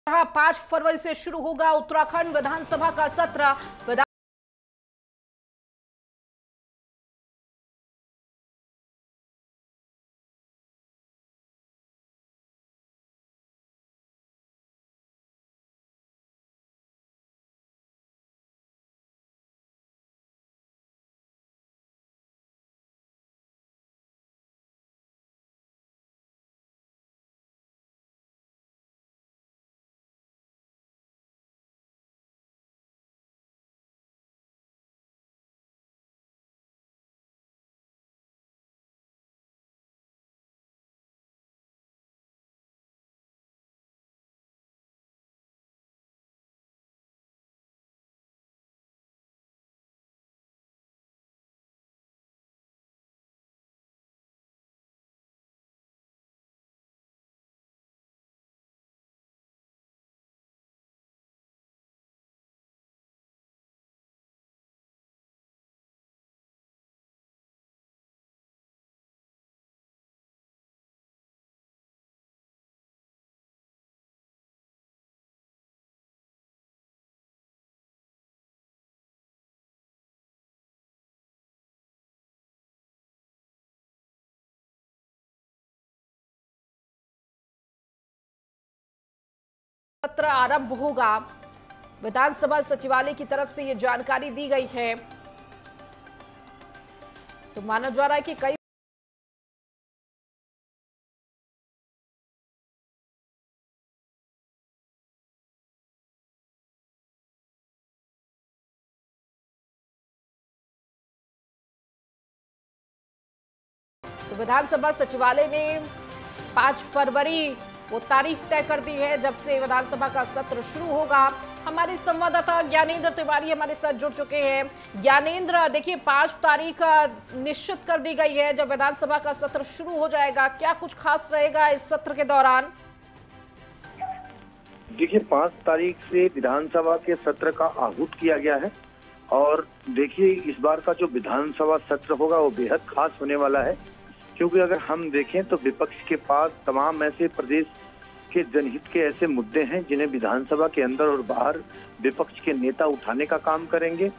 5 फरवरी से शुरू होगा उत्तराखंड विधानसभा का सत्र। सत्र आरंभ होगा। विधानसभा सचिवालय की तरफ से यह जानकारी दी गई है। तो माना जा रहा है कि कई तो विधानसभा सचिवालय ने 5 फरवरी वो तारीख तय कर दी है जब से विधानसभा का सत्र शुरू होगा। हमारे संवाददाता ज्ञानेंद्र तिवारी हमारे साथ जुड़ चुके हैं। ज्ञानेंद्र, देखिए 5 तारीख निश्चित कर दी गई है जब विधानसभा का सत्र शुरू हो जाएगा। क्या कुछ खास रहेगा इस सत्र के दौरान? देखिए 5 तारीख से विधानसभा के सत्र का आहूत किया गया है और देखिए इस बार का जो विधानसभा सत्र होगा वो बेहद खास होने वाला है, क्योंकि अगर हम देखें तो विपक्ष के पास तमाम ऐसे प्रदेश के जनहित के ऐसे मुद्दे हैं जिन्हें विधानसभा के अंदर और बाहर विपक्ष के नेता उठाने का काम करेंगे।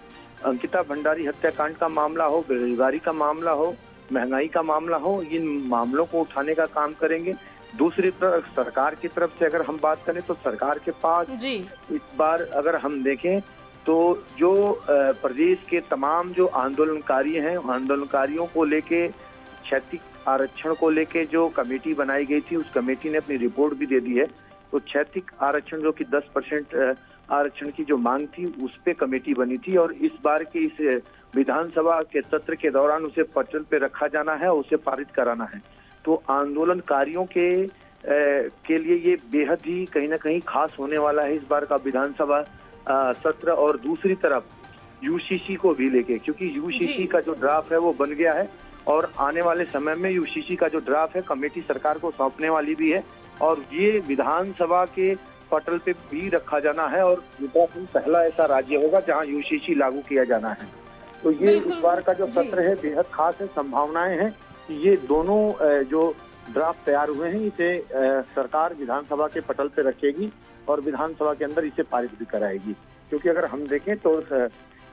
अंकिता भंडारी हत्याकांड का मामला हो, बेरोजगारी का मामला हो, महंगाई का मामला हो, इन मामलों को उठाने का काम करेंगे। दूसरी तरफ सरकार की तरफ से अगर हम बात करें तो सरकार के पास इस बार अगर हम देखें तो जो प्रदेश के तमाम जो आंदोलनकारी हैं, आंदोलनकारियों को लेके क्षैतिज आरक्षण को लेके जो कमेटी बनाई गई थी, उस कमेटी ने अपनी रिपोर्ट भी दे दी है। तो क्षैतिज आरक्षण जो कि 10% आरक्षण की जो मांग थी उस पे कमेटी बनी थी और इस बार के इस विधानसभा के सत्र के दौरान उसे पटल पे रखा जाना है, उसे पारित कराना है। तो आंदोलनकारियों के लिए ये बेहद ही कहीं ना कहीं खास होने वाला है इस बार का विधानसभा सत्र। और दूसरी तरफ यूसीसी को भी लेके, क्योंकि यूसीसी का जो ड्राफ्ट है वो बन गया है और आने वाले समय में यूसीसी का जो ड्राफ्ट है कमेटी सरकार को सौंपने वाली भी है और ये विधानसभा के पटल पे भी रखा जाना है और उत्तराखंड पहला ऐसा राज्य होगा जहां यूसीसी लागू किया जाना है। तो ये इस बार का जो सत्र है बेहद खास है। संभावनाएं हैं कि ये दोनों जो ड्राफ्ट तैयार हुए हैं इसे सरकार विधानसभा के पटल पे रखेगी और विधानसभा के अंदर इसे पारित भी कराएगी। क्योंकि अगर हम देखें तो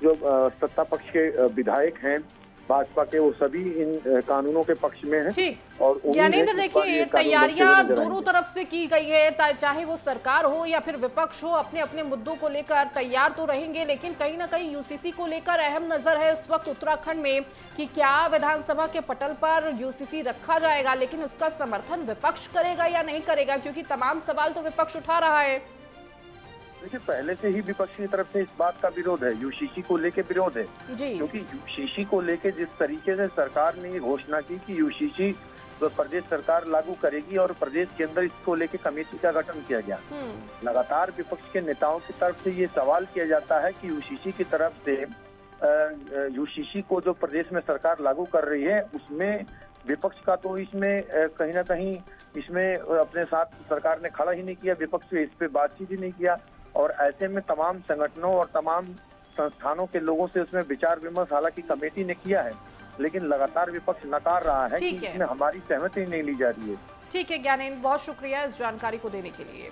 जो सत्ता पक्ष के विधायक हैं भाजपा के, वो सभी इन कानूनों के पक्ष में हैं। ठीक। और ज्ञानेंद्र, देखिए तैयारियां दोनों तरफ से की गई है, चाहे वो सरकार हो या फिर विपक्ष हो, अपने अपने मुद्दों को लेकर तैयार तो रहेंगे, लेकिन कहीं ना कहीं यूसीसी को लेकर अहम नजर है इस वक्त उत्तराखंड में कि क्या विधानसभा के पटल पर यूसीसी रखा जाएगा, लेकिन उसका समर्थन विपक्ष करेगा या नहीं करेगा, क्योंकि तमाम सवाल तो विपक्ष उठा रहा है। देखिए पहले से ही विपक्ष की तरफ से इस बात का विरोध है, यूसीसी को लेके विरोध है जी। क्योंकि यूसीसी को लेके जिस तरीके से सरकार ने ये घोषणा की कि यूसीसी प्रदेश सरकार लागू करेगी और प्रदेश के अंदर इसको लेके कमेटी का गठन किया गया, लगातार विपक्ष के नेताओं की तरफ से ये सवाल किया जाता है कि यूसीसी की तरफ से यूसीसी को जो प्रदेश में सरकार लागू कर रही है उसमें विपक्ष का तो इसमें कहीं ना कहीं इसमें अपने साथ सरकार ने खड़ा ही नहीं किया, विपक्ष से इस पे बातचीत ही नहीं किया और ऐसे में तमाम संगठनों और तमाम संस्थानों के लोगों से उसमें विचार विमर्श हालांकि कमेटी ने किया है, लेकिन लगातार विपक्ष नकार रहा है कि इसमें हमारी सहमति नहीं ली जा रही है। ठीक है ज्ञानेंद्र, बहुत शुक्रिया इस जानकारी को देने के लिए।